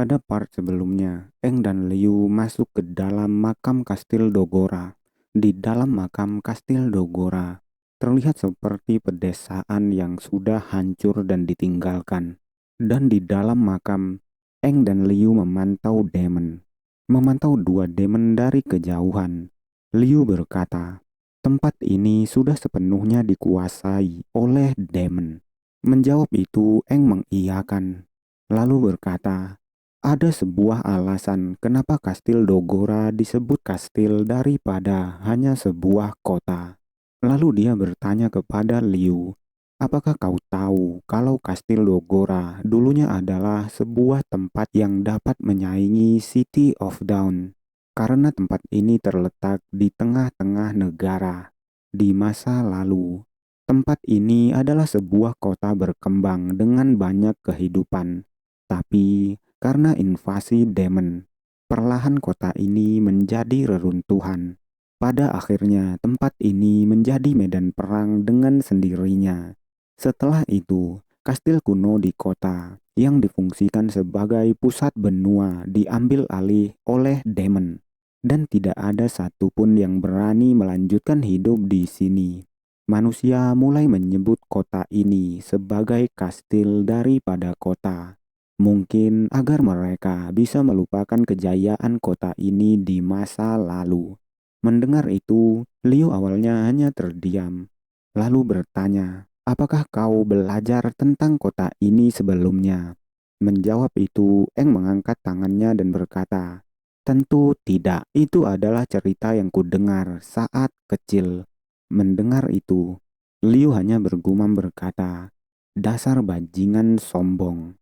Pada part sebelumnya, Eng dan Liu masuk ke dalam makam Kastil Dogora. Di dalam makam Kastil Dogora, terlihat seperti pedesaan yang sudah hancur dan ditinggalkan. Dan di dalam makam, Eng dan Liu memantau demon. Memantau dua demon dari kejauhan. Liu berkata, tempat ini sudah sepenuhnya dikuasai oleh demon. Menjawab itu, Eng mengiyakan. Lalu berkata, ada sebuah alasan kenapa Kastil Dogora disebut kastil daripada hanya sebuah kota. Lalu dia bertanya kepada Liu, apakah kau tahu kalau Kastil Dogora dulunya adalah sebuah tempat yang dapat menyaingi City of Dawn? Karena tempat ini terletak di tengah-tengah negara. Di masa lalu, tempat ini adalah sebuah kota berkembang dengan banyak kehidupan. Tapi karena invasi demon, perlahan kota ini menjadi reruntuhan. Pada akhirnya tempat ini menjadi medan perang dengan sendirinya. Setelah itu, kastil kuno di kota yang difungsikan sebagai pusat benua diambil alih oleh demon. Dan tidak ada satupun yang berani melanjutkan hidup di sini. Manusia mulai menyebut kota ini sebagai kastil daripada kota. Mungkin agar mereka bisa melupakan kejayaan kota ini di masa lalu. Mendengar itu, Liu awalnya hanya terdiam, lalu bertanya, apakah kau belajar tentang kota ini sebelumnya? Menjawab itu, Eng mengangkat tangannya dan berkata, tentu tidak, itu adalah cerita yang kudengar saat kecil. Mendengar itu, Liu hanya bergumam berkata, dasar bajingan sombong.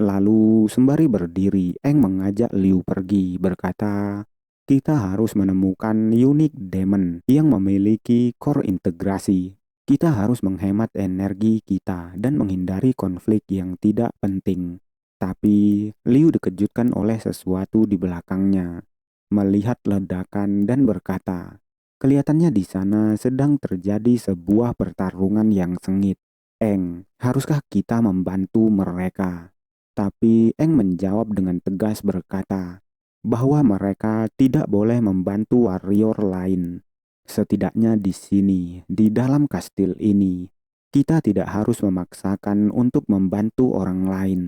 Lalu sembari berdiri, Eng mengajak Liu pergi, berkata, kita harus menemukan unique demon yang memiliki core integrasi. Kita harus menghemat energi kita dan menghindari konflik yang tidak penting. Tapi Liu dikejutkan oleh sesuatu di belakangnya. Melihat ledakan dan berkata, kelihatannya di sana sedang terjadi sebuah pertarungan yang sengit. Eng, haruskah kita membantu mereka? Tapi Eng menjawab dengan tegas berkata bahwa mereka tidak boleh membantu warrior lain. Setidaknya di sini, di dalam kastil ini, kita tidak harus memaksakan untuk membantu orang lain.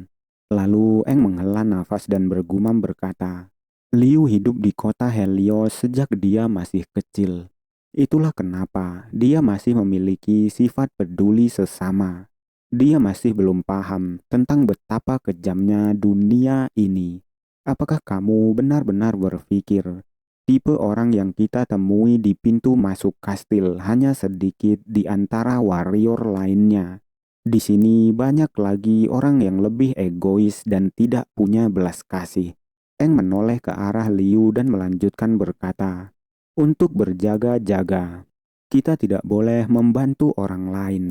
Lalu Eng menghela nafas dan bergumam berkata, Liu hidup di kota Helios sejak dia masih kecil. Itulah kenapa dia masih memiliki sifat peduli sesama. Dia masih belum paham tentang betapa kejamnya dunia ini. Apakah kamu benar-benar berpikir tipe orang yang kita temui di pintu masuk kastil hanya sedikit di antara warrior lainnya? Di sini banyak lagi orang yang lebih egois dan tidak punya belas kasih. Eng menoleh ke arah Liu dan melanjutkan berkata, untuk berjaga-jaga, kita tidak boleh membantu orang lain.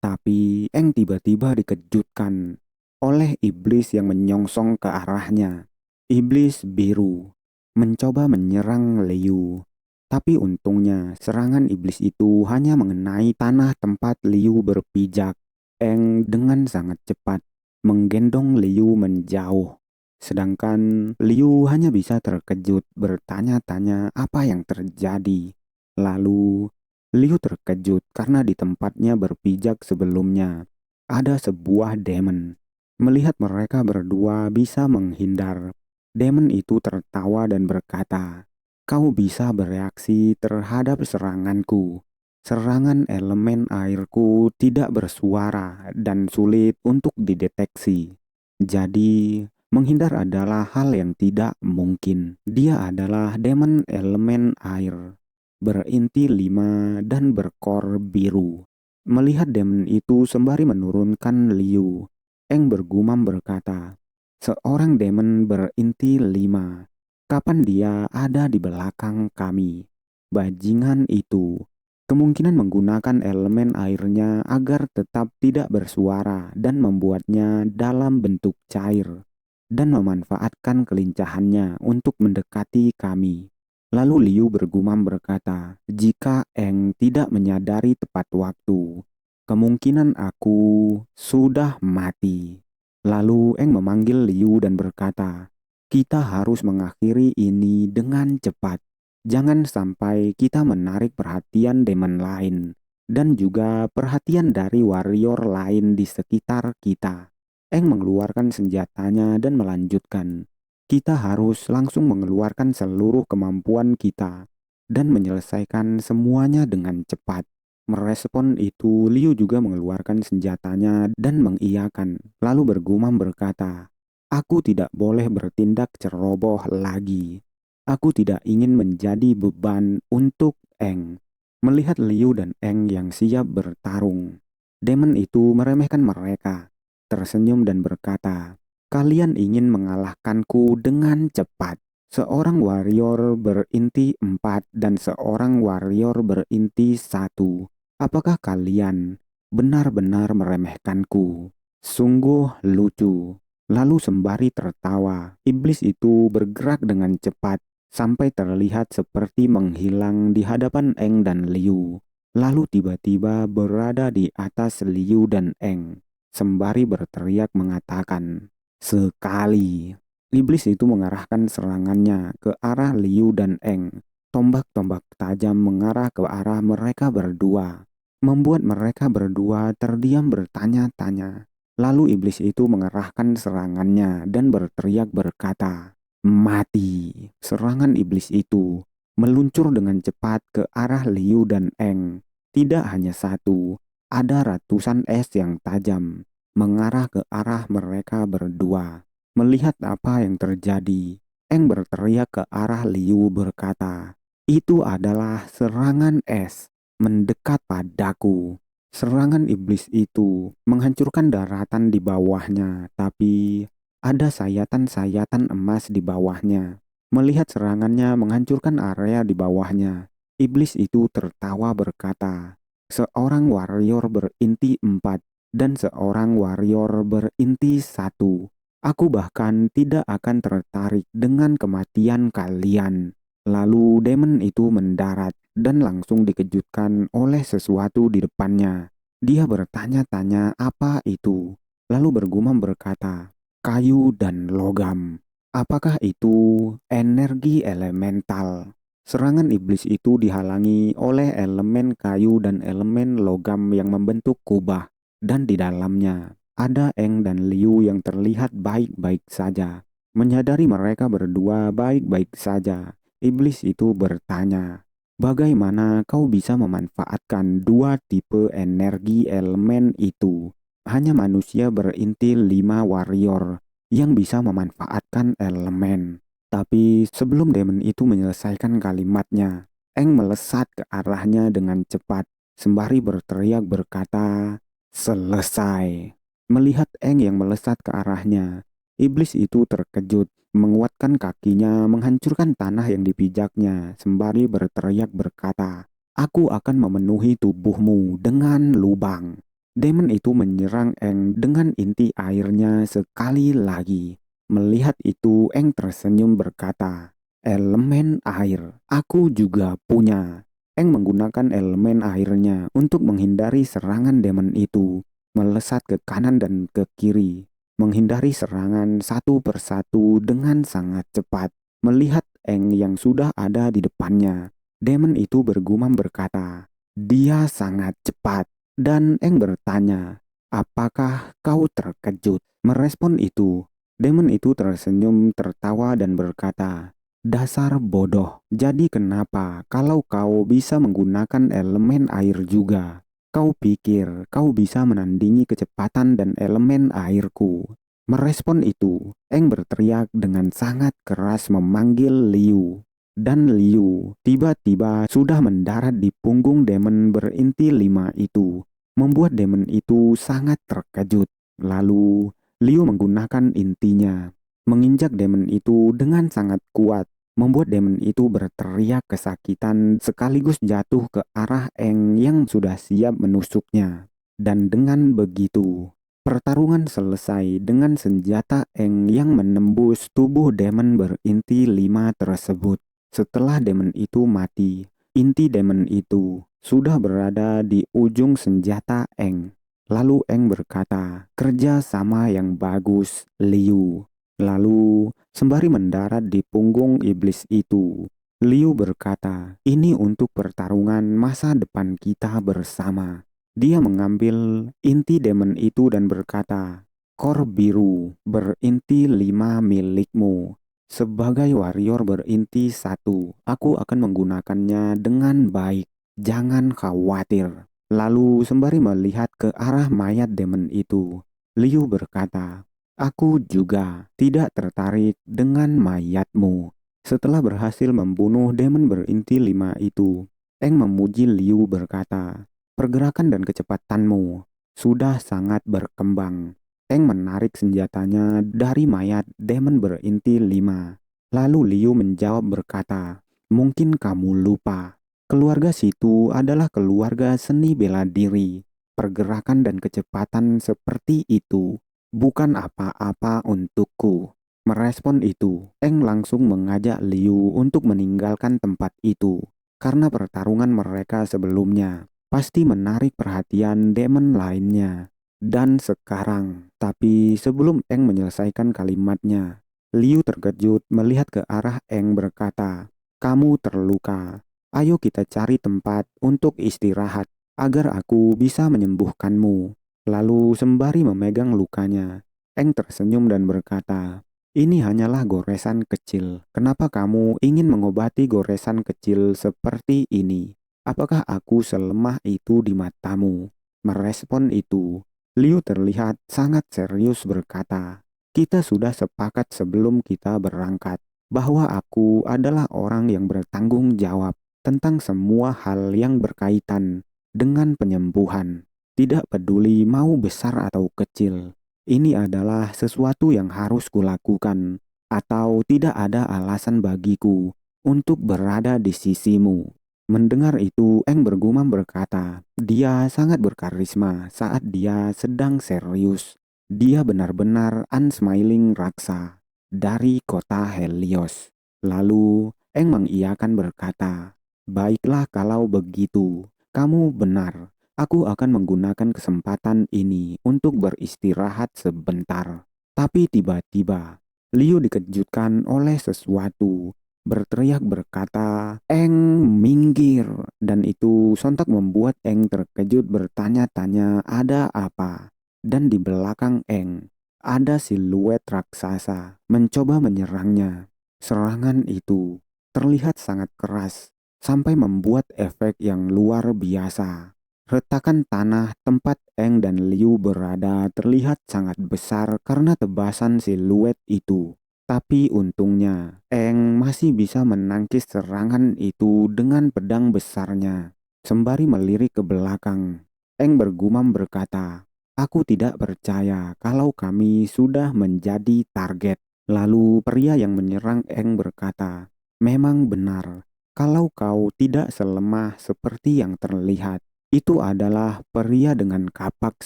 Tapi Eng tiba-tiba dikejutkan oleh iblis yang menyongsong ke arahnya. Iblis biru mencoba menyerang Liu. Tapi untungnya serangan iblis itu hanya mengenai tanah tempat Liu berpijak. Eng dengan sangat cepat menggendong Liu menjauh. Sedangkan Liu hanya bisa terkejut bertanya-tanya apa yang terjadi. Lalu Liu terkejut karena di tempatnya berpijak sebelumnya ada sebuah demon. Melihat mereka berdua bisa menghindar, demon itu tertawa dan berkata, kau bisa bereaksi terhadap seranganku. Serangan elemen airku tidak bersuara dan sulit untuk dideteksi. Jadi, menghindar adalah hal yang tidak mungkin. Dia adalah demon elemen air, berinti 5 dan berkor biru. Melihat demon itu sembari menurunkan Liu, Eng bergumam berkata, seorang demon berinti 5. Kapan dia ada di belakang kami? Bajingan itu kemungkinan menggunakan elemen airnya agar tetap tidak bersuara dan membuatnya dalam bentuk cair dan memanfaatkan kelincahannya untuk mendekati kami. Lalu Liu bergumam berkata, jika Eng tidak menyadari tepat waktu, kemungkinan aku sudah mati. Lalu Eng memanggil Liu dan berkata, Kita harus mengakhiri ini dengan cepat. Jangan sampai kita menarik perhatian demon lain dan juga perhatian dari warrior lain di sekitar kita. Eng mengeluarkan senjatanya dan melanjutkan. Kita harus langsung mengeluarkan seluruh kemampuan kita dan menyelesaikan semuanya dengan cepat. Merespon itu, Liu juga mengeluarkan senjatanya dan mengiyakan, lalu bergumam berkata, "Aku tidak boleh bertindak ceroboh lagi. Aku tidak ingin menjadi beban untuk Eng." Melihat Liu dan Eng yang siap bertarung, demon itu meremehkan mereka, tersenyum dan berkata, "Kalian ingin mengalahkanku dengan cepat. Seorang warrior berinti 4 dan seorang warrior berinti 1. Apakah kalian benar-benar meremehkanku? Sungguh lucu." Lalu sembari tertawa, iblis itu bergerak dengan cepat sampai terlihat seperti menghilang di hadapan Eng dan Liu. Lalu tiba-tiba berada di atas Liu dan Eng, sembari berteriak mengatakan, "Sekali." Iblis itu mengarahkan serangannya ke arah Liu dan Eng. Tombak-tombak tajam mengarah ke arah mereka berdua, membuat mereka berdua terdiam bertanya-tanya. Lalu iblis itu mengerahkan serangannya dan berteriak berkata, "Mati." Serangan iblis itu meluncur dengan cepat ke arah Liu dan Eng. Tidak hanya satu, ada ratusan es yang tajam mengarah ke arah mereka berdua. Melihat apa yang terjadi, Eng berteriak ke arah Liu berkata, "Itu adalah serangan es mendekat padaku." Serangan iblis itu menghancurkan daratan di bawahnya, tapi ada sayatan-sayatan emas di bawahnya. Melihat serangannya menghancurkan area di bawahnya, iblis itu tertawa berkata, "Seorang warrior berinti 4 dan seorang warrior berinti 1. Aku bahkan tidak akan tertarik dengan kematian kalian." Lalu demon itu mendarat dan langsung dikejutkan oleh sesuatu di depannya. Dia bertanya-tanya apa itu, lalu bergumam berkata, "Kayu dan logam. Apakah itu energi elemental?" Serangan iblis itu dihalangi oleh elemen kayu dan elemen logam yang membentuk kubah, dan di dalamnya ada Eng dan Liu yang terlihat baik-baik saja. Menyadari mereka berdua baik-baik saja, iblis itu bertanya, "Bagaimana kau bisa memanfaatkan dua tipe energi elemen itu? Hanya manusia berinti 5 warrior yang bisa memanfaatkan elemen." Tapi sebelum demon itu menyelesaikan kalimatnya, Eng melesat ke arahnya dengan cepat, sembari berteriak berkata, "Selesai." Melihat Eng yang melesat ke arahnya, iblis itu terkejut, menguatkan kakinya, menghancurkan tanah yang dipijaknya, sembari berteriak berkata, "Aku akan memenuhi tubuhmu dengan lubang." Demon itu menyerang Eng dengan inti airnya sekali lagi. Melihat itu, Eng tersenyum berkata, "Elemen air, aku juga punya." Eng menggunakan elemen airnya untuk menghindari serangan demon itu, melesat ke kanan dan ke kiri, menghindari serangan satu persatu dengan sangat cepat. Melihat Eng yang sudah ada di depannya, demon itu bergumam berkata, "Dia sangat cepat." Dan Eng bertanya, "Apakah kau terkejut?" Merespon itu, demon itu tersenyum, tertawa dan berkata, "Dasar bodoh, jadi kenapa kalau kau bisa menggunakan elemen air juga? Kau pikir kau bisa menandingi kecepatan dan elemen airku?" Merespon itu, Eng berteriak dengan sangat keras memanggil Liu. Dan Liu tiba-tiba sudah mendarat di punggung demon berinti 5 itu, membuat demon itu sangat terkejut. Lalu Liu menggunakan intinya, menginjak demon itu dengan sangat kuat, membuat demon itu berteriak kesakitan sekaligus jatuh ke arah Eng yang sudah siap menusuknya. Dan dengan begitu, pertarungan selesai dengan senjata Eng yang menembus tubuh demon berinti 5 tersebut. Setelah demon itu mati, inti demon itu sudah berada di ujung senjata Eng. Lalu Eng berkata, "Kerja sama yang bagus, Liu." Lalu, sembari mendarat di punggung iblis itu, Liu berkata, "Ini untuk pertarungan masa depan kita bersama." Dia mengambil inti demon itu dan berkata, "Kor biru berinti 5 milikmu. Sebagai warrior berinti 1, aku akan menggunakannya dengan baik. Jangan khawatir." Lalu sembari melihat ke arah mayat demon itu, Liu berkata, "Aku juga tidak tertarik dengan mayatmu." Setelah berhasil membunuh demon berinti 5 itu, Eng memuji Liu berkata, "Pergerakan dan kecepatanmu sudah sangat berkembang." Eng menarik senjatanya dari mayat demon berinti 5. Lalu Liu menjawab berkata, "Mungkin kamu lupa. Keluarga situ adalah keluarga seni bela diri. Pergerakan dan kecepatan seperti itu bukan apa-apa untukku." Merespon itu, Eng langsung mengajak Liu untuk meninggalkan tempat itu, karena pertarungan mereka sebelumnya pasti menarik perhatian demon lainnya. Dan sekarang, tapi sebelum Eng menyelesaikan kalimatnya, Liu terkejut melihat ke arah Eng berkata, "Kamu terluka. Ayo kita cari tempat untuk istirahat agar aku bisa menyembuhkanmu." Lalu sembari memegang lukanya, Eng tersenyum dan berkata, "Ini hanyalah goresan kecil. Kenapa kamu ingin mengobati goresan kecil seperti ini? Apakah aku selemah itu di matamu?" Merespon itu, Liu terlihat sangat serius berkata, "Kita sudah sepakat sebelum kita berangkat bahwa aku adalah orang yang bertanggung jawab tentang semua hal yang berkaitan dengan penyembuhan. Tidak peduli mau besar atau kecil, ini adalah sesuatu yang harus kulakukan, atau tidak ada alasan bagiku untuk berada di sisimu." Mendengar itu, Eng bergumam berkata, "Dia sangat berkarisma saat dia sedang serius. Dia benar-benar unsmiling raksa dari kota Helios." Lalu, Eng mengiyakan berkata, "Baiklah kalau begitu, kamu benar. Aku akan menggunakan kesempatan ini untuk beristirahat sebentar." Tapi tiba-tiba, Liu dikejutkan oleh sesuatu. Berteriak berkata, "Eng, minggir!" Dan itu sontak membuat Eng terkejut bertanya-tanya ada apa. Dan di belakang Eng, ada siluet raksasa mencoba menyerangnya. Serangan itu terlihat sangat keras, sampai membuat efek yang luar biasa. Retakan tanah tempat Eng dan Liu berada terlihat sangat besar karena tebasan siluet itu. Tapi untungnya, Eng masih bisa menangkis serangan itu dengan pedang besarnya. Sembari melirik ke belakang, Eng bergumam berkata, "Aku tidak percaya kalau kami sudah menjadi target." Lalu pria yang menyerang Eng berkata, "Memang benar, kalau kau tidak selemah seperti yang terlihat, itu adalah pria dengan kapak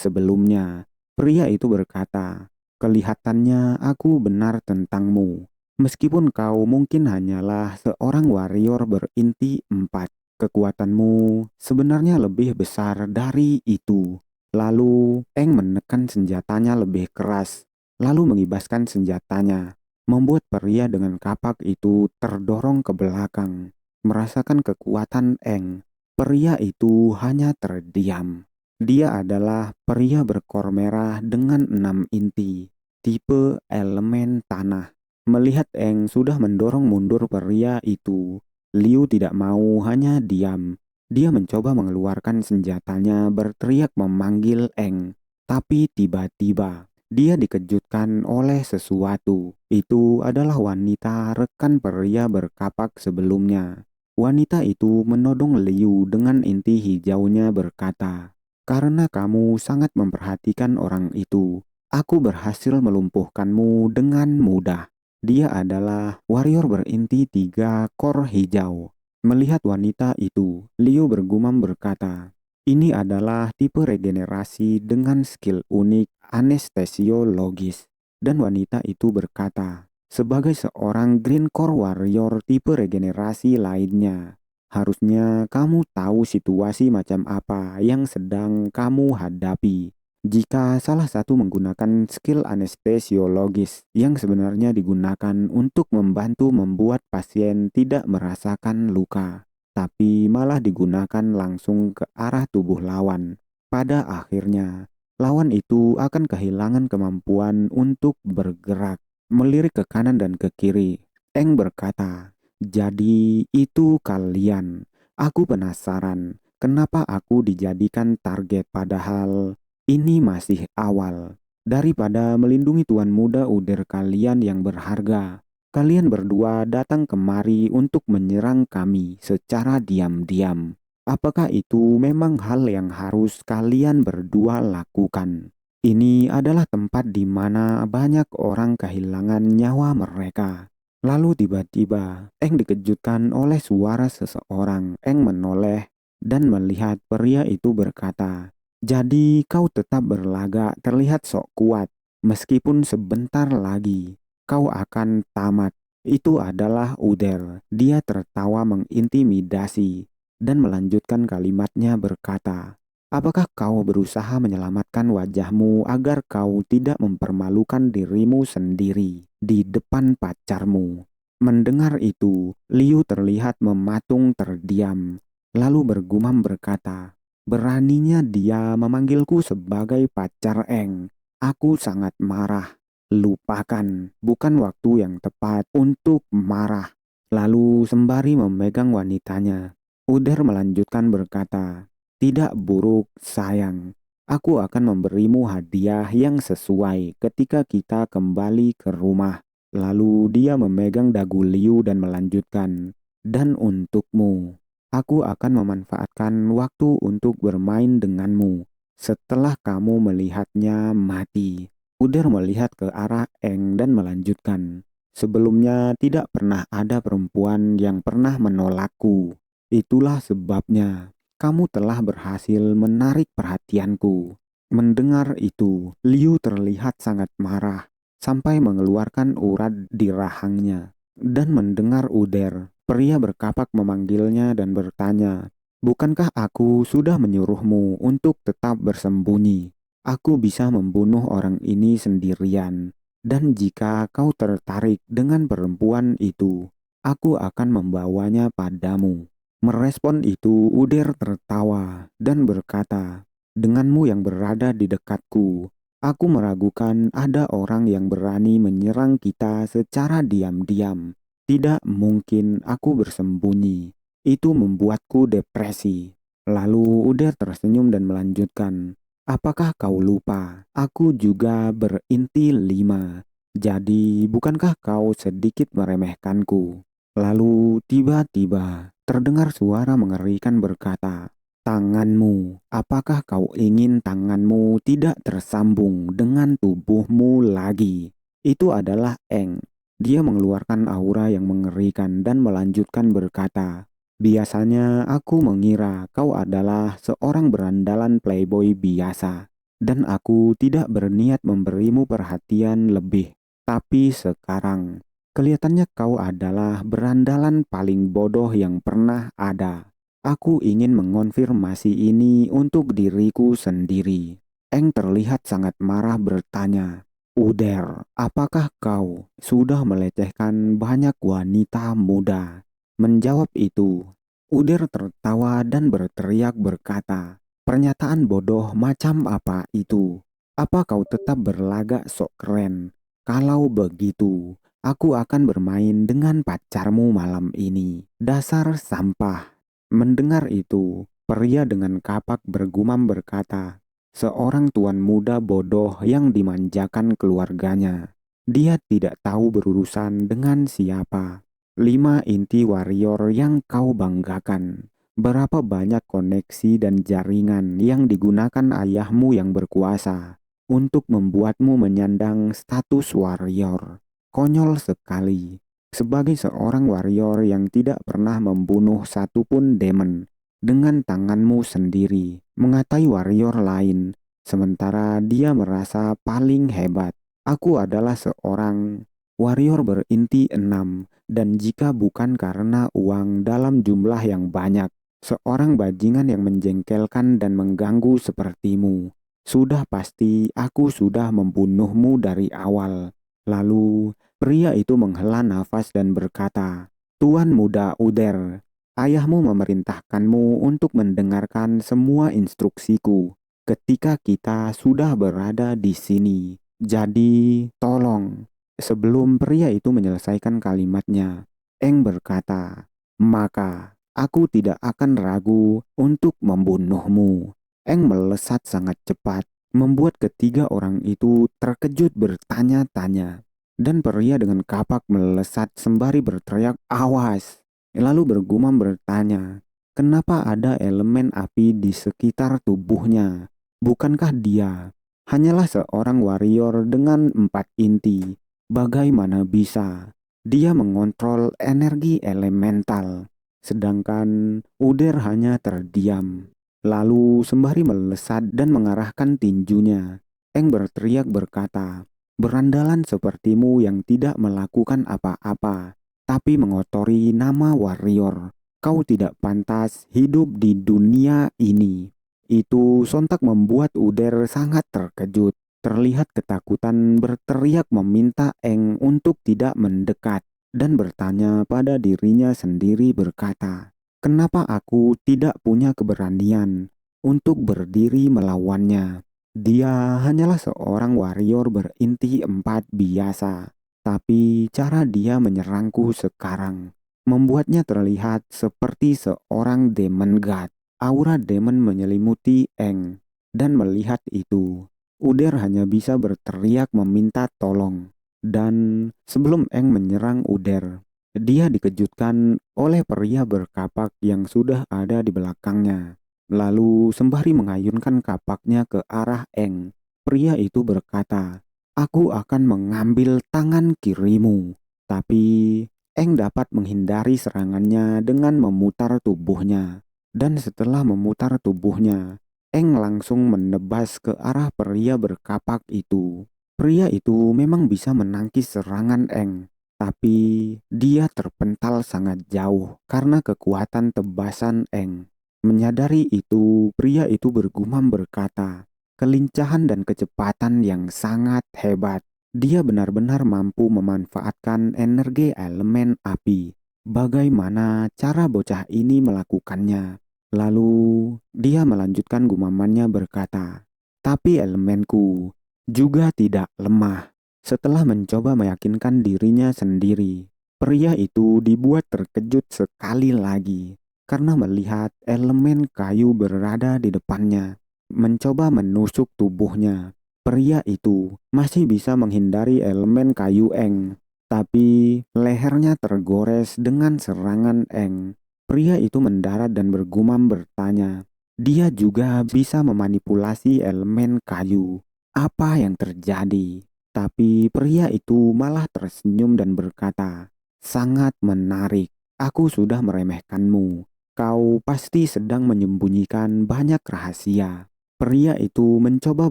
sebelumnya." Pria itu berkata, "Kelihatannya aku benar tentangmu. Meskipun kau mungkin hanyalah seorang warrior berinti 4, kekuatanmu sebenarnya lebih besar dari itu." Lalu Eng menekan senjatanya lebih keras, lalu mengibaskan senjatanya, membuat pria dengan kapak itu terdorong ke belakang. Merasakan kekuatan Eng, pria itu hanya terdiam. Dia adalah pria berkor merah dengan 6 inti, tipe elemen tanah. Melihat Eng sudah mendorong mundur pria itu, Liu tidak mau hanya diam. Dia mencoba mengeluarkan senjatanya berteriak memanggil Eng. Tapi tiba-tiba, dia dikejutkan oleh sesuatu. Itu adalah wanita rekan pria berkapak sebelumnya. Wanita itu menodong Liu dengan inti hijaunya berkata, "Karena kamu sangat memperhatikan orang itu, aku berhasil melumpuhkanmu dengan mudah." Dia adalah warrior berinti 3 kor hijau. Melihat wanita itu, Liu bergumam berkata, "Ini adalah tipe regenerasi dengan skill unik anestesiologis." Dan wanita itu berkata, "Sebagai seorang Green Core Warrior tipe regenerasi lainnya, harusnya kamu tahu situasi macam apa yang sedang kamu hadapi." Jika salah satu menggunakan skill anestesiologis yang sebenarnya digunakan untuk membantu membuat pasien tidak merasakan luka, tapi malah digunakan langsung ke arah tubuh lawan, pada akhirnya lawan itu akan kehilangan kemampuan untuk bergerak, melirik ke kanan dan ke kiri. Eng berkata, "Jadi itu kalian. Aku penasaran, kenapa aku dijadikan target padahal ini masih awal. Daripada melindungi tuan muda Uder kalian yang berharga, kalian berdua datang kemari untuk menyerang kami secara diam-diam. Apakah itu memang hal yang harus kalian berdua lakukan? Ini adalah tempat di mana banyak orang kehilangan nyawa mereka." Lalu tiba-tiba, Eng dikejutkan oleh suara seseorang. Eng menoleh dan melihat pria itu berkata, "Jadi kau tetap berlagak terlihat sok kuat, meskipun sebentar lagi kau akan tamat." Itu adalah Uder. Dia tertawa mengintimidasi dan melanjutkan kalimatnya berkata, "Apakah kau berusaha menyelamatkan wajahmu agar kau tidak mempermalukan dirimu sendiri di depan pacarmu?" Mendengar itu, Liu terlihat mematung terdiam, lalu bergumam berkata, "Beraninya dia memanggilku sebagai pacar Eng. Aku sangat marah. Lupakan, bukan waktu yang tepat untuk marah." Lalu sembari memegang wanitanya, Uder melanjutkan berkata, "Tidak buruk, sayang. Aku akan memberimu hadiah yang sesuai ketika kita kembali ke rumah." Lalu dia memegang dagu Liu dan melanjutkan, "Dan untukmu, aku akan memanfaatkan waktu untuk bermain denganmu setelah kamu melihatnya mati." Uder melihat ke arah Eng dan melanjutkan, "Sebelumnya tidak pernah ada perempuan yang pernah menolakku. Itulah sebabnya kamu telah berhasil menarik perhatianku." Mendengar itu, Liu terlihat sangat marah sampai mengeluarkan urat di rahangnya. Dan mendengar Uder, pria berkapak memanggilnya dan bertanya, "Bukankah aku sudah menyuruhmu untuk tetap bersembunyi? Aku bisa membunuh orang ini sendirian. Dan jika kau tertarik dengan perempuan itu, aku akan membawanya padamu." Merespon itu, Uder tertawa dan berkata, "Denganmu yang berada di dekatku, aku meragukan ada orang yang berani menyerang kita secara diam-diam. Tidak mungkin aku bersembunyi. Itu membuatku depresi." Lalu Uder tersenyum dan melanjutkan, "Apakah kau lupa? Aku juga berinti 5. Jadi bukankah kau sedikit meremehkanku?" Lalu tiba-tiba terdengar suara mengerikan berkata, "Tanganmu, apakah kau ingin tanganmu tidak tersambung dengan tubuhmu lagi?" Itu adalah Eng. Dia mengeluarkan aura yang mengerikan dan melanjutkan berkata, "Biasanya aku mengira kau adalah seorang berandalan playboy biasa, dan aku tidak berniat memberimu perhatian lebih. Tapi sekarang, kelihatannya kau adalah berandalan paling bodoh yang pernah ada. Aku ingin mengonfirmasi ini untuk diriku sendiri." Eng terlihat sangat marah bertanya, "Uder, apakah kau sudah melecehkan banyak wanita muda?" Menjawab itu, Uder tertawa dan berteriak berkata, "Pernyataan bodoh macam apa itu? Apa kau tetap berlagak sok keren? Kalau begitu, aku akan bermain dengan pacarmu malam ini. Dasar sampah." Mendengar itu, pria dengan kapak bergumam berkata, "Seorang tuan muda bodoh yang dimanjakan keluarganya. Dia tidak tahu berurusan dengan siapa. 5 inti warrior yang kau banggakan. Berapa banyak koneksi dan jaringan yang digunakan ayahmu yang berkuasa untuk membuatmu menyandang status warrior. Konyol sekali. Sebagai seorang warrior yang tidak pernah membunuh satupun demon dengan tanganmu sendiri, mengatai warrior lain, sementara dia merasa paling hebat. Aku adalah seorang warrior berinti 6, dan jika bukan karena uang dalam jumlah yang banyak, seorang bajingan yang menjengkelkan dan mengganggu sepertimu Sudah pasti aku sudah membunuhmu dari awal. Lalu pria itu menghela nafas dan berkata, Tuan Muda Uder, ayahmu memerintahkanmu untuk mendengarkan semua instruksiku ketika kita sudah berada di sini. Jadi, tolong. Sebelum pria itu menyelesaikan kalimatnya, Eng berkata, maka aku tidak akan ragu untuk membunuhmu. Eng melesat sangat cepat, membuat ketiga orang itu terkejut bertanya-tanya. Dan pria dengan kapak melesat sembari berteriak, awas! Lalu bergumam bertanya, kenapa ada elemen api di sekitar tubuhnya? Bukankah dia hanyalah seorang warrior dengan 4 inti? Bagaimana bisa dia mengontrol energi elemental, sedangkan Uder hanya terdiam? Lalu sembari melesat dan mengarahkan tinjunya, Eng berteriak berkata, berandalan sepertimu yang tidak melakukan apa-apa, tapi mengotori nama warrior. Kau tidak pantas hidup di dunia ini. Itu sontak membuat Uder sangat terkejut. Terlihat ketakutan berteriak meminta Eng untuk tidak mendekat dan bertanya pada dirinya sendiri berkata, kenapa aku tidak punya keberanian untuk berdiri melawannya? Dia hanyalah seorang warrior berinti 4 biasa, tapi cara dia menyerangku sekarang membuatnya terlihat seperti seorang demon god. Aura demon menyelimuti Eng, dan melihat itu, Uder hanya bisa berteriak meminta tolong. Dan sebelum Eng menyerang Uder, dia dikejutkan oleh pria berkapak yang sudah ada di belakangnya. Lalu sembari mengayunkan kapaknya ke arah Eng, pria itu berkata, aku akan mengambil tangan kirimu. Tapi Eng dapat menghindari serangannya dengan memutar tubuhnya. Dan setelah memutar tubuhnya, Eng langsung menebas ke arah pria berkapak itu. Pria itu memang bisa menangkis serangan Eng, tapi dia terpental sangat jauh karena kekuatan tebasan Eng. Menyadari itu, pria itu bergumam berkata, kelincahan dan kecepatan yang sangat hebat. Dia benar-benar mampu memanfaatkan energi elemen api. Bagaimana cara bocah ini melakukannya? Lalu dia melanjutkan gumamannya berkata, tapi elemenku juga tidak lemah. Setelah mencoba meyakinkan dirinya sendiri, pria itu dibuat terkejut sekali lagi karena melihat elemen kayu berada di depannya, mencoba menusuk tubuhnya. Pria itu masih bisa menghindari elemen kayu Eng, tapi lehernya tergores dengan serangan Eng. Pria itu mendarat dan bergumam bertanya, dia juga bisa memanipulasi elemen kayu. Apa yang terjadi? Tapi pria itu malah tersenyum dan berkata, sangat menarik. Aku sudah meremehkanmu. Kau pasti sedang menyembunyikan banyak rahasia. Pria itu mencoba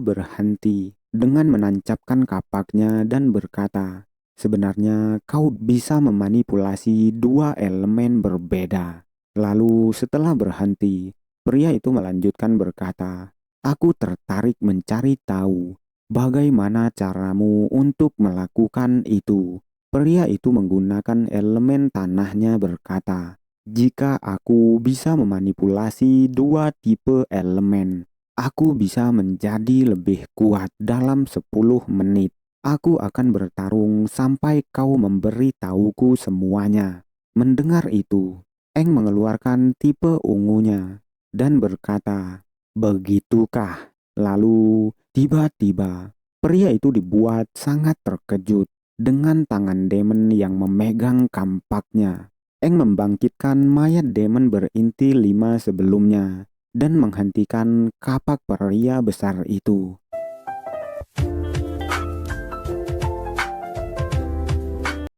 berhenti dengan menancapkan kapaknya dan berkata, sebenarnya kau bisa memanipulasi 2 elemen berbeda. Lalu setelah berhenti, pria itu melanjutkan berkata, aku tertarik mencari tahu bagaimana caramu untuk melakukan itu. Pria itu menggunakan elemen tanahnya berkata, jika aku bisa memanipulasi 2 tipe elemen, aku bisa menjadi lebih kuat dalam 10 menit. Aku akan bertarung sampai kau memberi tahuku semuanya. Mendengar itu, Eng mengeluarkan tipe ungunya dan berkata, begitukah? Lalu tiba-tiba pria itu dibuat sangat terkejut dengan tangan demon yang memegang kampaknya. Eng membangkitkan mayat demon berinti 5 sebelumnya dan menghentikan kapak pria besar itu.